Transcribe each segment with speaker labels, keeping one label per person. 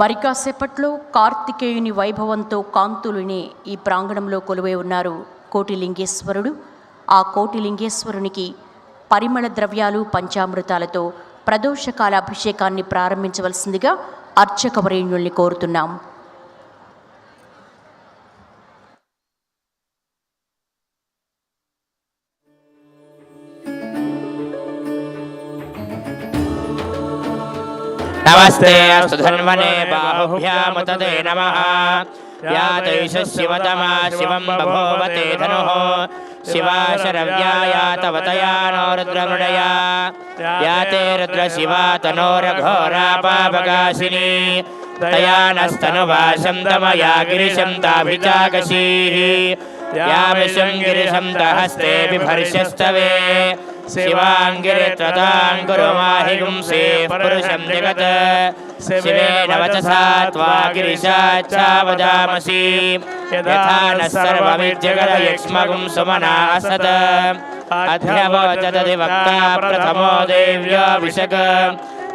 Speaker 1: మరి కాసేపట్లో కార్తికేయుని వైభవంతో కాంతులునే ఈ ప్రాంగణంలో కొలువై ఉన్నారు కోటిలింగేశ్వరుడు. ఆ కోటిలింగేశ్వరునికి పరిమళ ద్రవ్యాలు పంచామృతాలతో ప్రదోషకాల అభిషేకాన్ని ప్రారంభించవలసిందిగా అర్చకవరేణ్యుల్ని కోరుతున్నాం.
Speaker 2: नमस्ते अस्तु धन्वने बाहुभ्यामुतते नमः। या तैष शिवतमा शिवं बभूवते धनुः शिवा शरव्या या तव तया नो रुद्रमृडया या ते रुद्रशिवा तनोरघोरा पापकाशिनी तया नस्तनुवाशं तमया गिरिशं ताभिचाकशीः या विशं गिरिशं तहस्ते बिभर्षस्तवे शिवाङ्गिरित्रतां कुरु माहि गुंसे पुरुषं जगत् शिवेन वचसा त्वा गिरिशाच्छा वदामसि यथा नः सर्वमिज्जगदयक्ष्मगुं सुमना असत् अध्यवोचदधिवक्ता प्रथमो देव्याभिषक्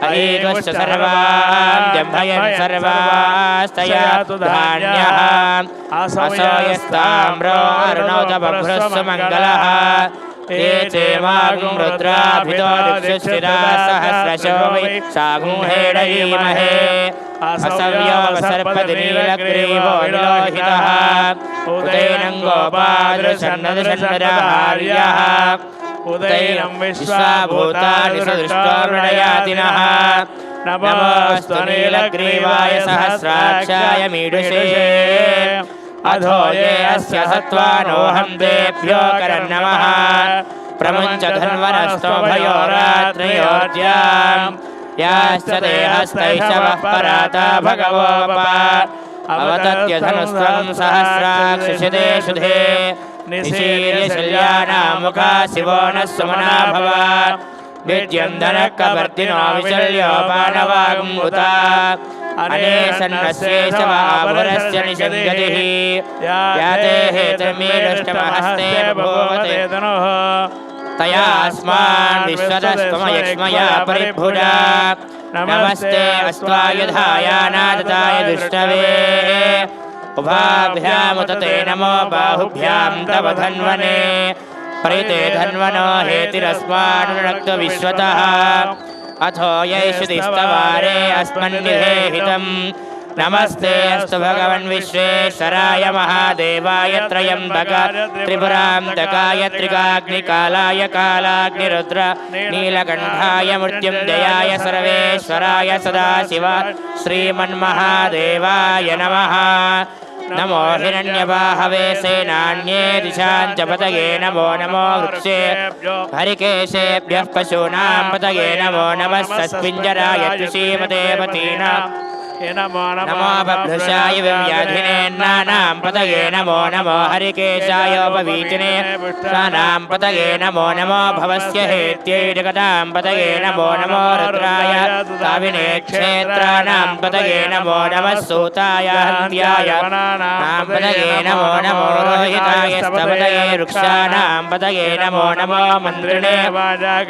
Speaker 2: अयेकश्च सर्वान् जम्भयन् सर्वास्तया तु धान्यः असोयस्ताम्रो अरुणोत बभ्रुस्सु मङ्गलः ते चेमागुं रुद्राभितो दिक्षुशिरा सहस्रशो वै सागुं हेडयीमहे असव्यो सर्पतिनीलग्रीवो निलोहितः उदैनं गोपादृशन्नदृशन्नरार्यः उदैनं विश्वाभूतानि सदृष्टो मृडयातिनः नमोऽस्तु नीलग्रीवाय सहस्राक्षाय मीडुषे अधो ये अस्य सत्त्वानोऽहं तेभ्यो करन्नमः प्रमुञ्च धन्वनस्तो भयो रात्रयोर्ज्याम् याश्च देहस्तैषवः पराता भगवोपा अवतत्य धनुस्त्वं सहस्राक्षिषिते शुधे निशीर्य शल्यानां मुखा शिवो नः सुमना भव विद्यन्दनकवर्तिनो विशल्योपानवागुम् उता अनेशन्नस्येशवाभुरस्य निषद्गतिः याते हेतुर्मीडुष्टमहस्ते बभूवते धनुः तया अस्मान् विश्वतस्त्वमयक्ष्मया परिभुजा नमस्ते अस्त्वायुधाय नादताय दुष्टवे उभाभ्यामुतते नमो बाहुभ्यां तव धन्वने परिते धन्वनो हेतिरस्मान् नक्तु विश्वतः अथो यैषुतिस्तवारे अस्मन्निधेहितं नमस्ते अस्तु भगवन् विश्वेश्वराय महादेवाय त्र्यम्बक त्रिपुरान्तकाय त्रिकाग्निकालाय कालाग्निरुद्र नीलकण्ठाय मृत्युञ्जयाय सर्वेश्वराय सदाशिव श्रीमन्महादेवाय नमः। नमो हिरण्यबाहवे सेनान्ये दिशां च पतये नमो नमो वृक्षेभ्यो हरिकेशेभ्यः पशूनां पतये नमो नमः सस्पिञ्जराय तुषीमते पतीनां नमो बभ्रुषाय व्याधिनेन्नानां पतये नमो नमो हरिकेशायोपवीतिने पुष्टानां पतये नमो नमो भवस्य हेत्यै जगतां पतये नमो नमो रुद्राय ताविने क्षेत्राणां पतये नमो नमः सूताय हन्त्याय नां पतये नमो नमो रोहिताय स्तपतये वृक्षाणां पतये नमो नमो मन्त्रिणे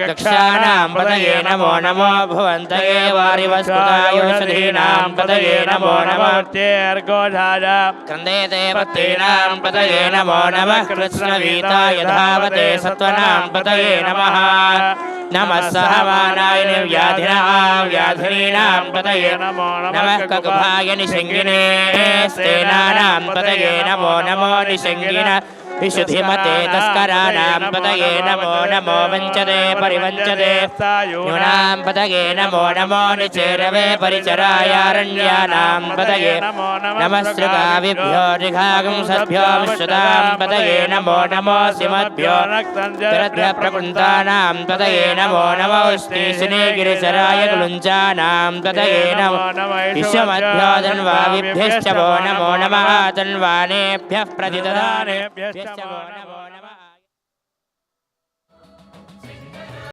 Speaker 2: कक्षाणां पतये नमो नमो भुवन्तये वारिवस्कुतायोषधीनां पतये नमो नमः तेर्गोधाय कन्देते पत्नीनां पतये नमो नमः कृष्णवीताय धावते सत्त्वनां पतये नमः नमः सहमानाय व्याधिनीनां पतये नमः ककुभाय निषङ्गिने स्तेनानां पतये नमो नमो निषङ्गिन विशुद्धिमते तस्कराणां पतये नमो नमो वञ्चते परिवञ्चते न्यूनां पतये नमो नमो निचेरवे परिचरायारण्यानां पतये नमः श्रुकाविभ्यो ऋघागुंसद्भ्यो विश्रुतां पतये नमो नमो सिमद्भ्यो तिरद्भ्यः प्रकुन्तानां पतये नमो नमो श्रीशिने गिरिचराय कुलुञ्चानां पतये नमो विश्वमद्भ्यो धन्वाविभ्यश्च वो नमो नमः तन्वानेभ्यः प्रतिददानेभ्यश्च वो नमो नमः।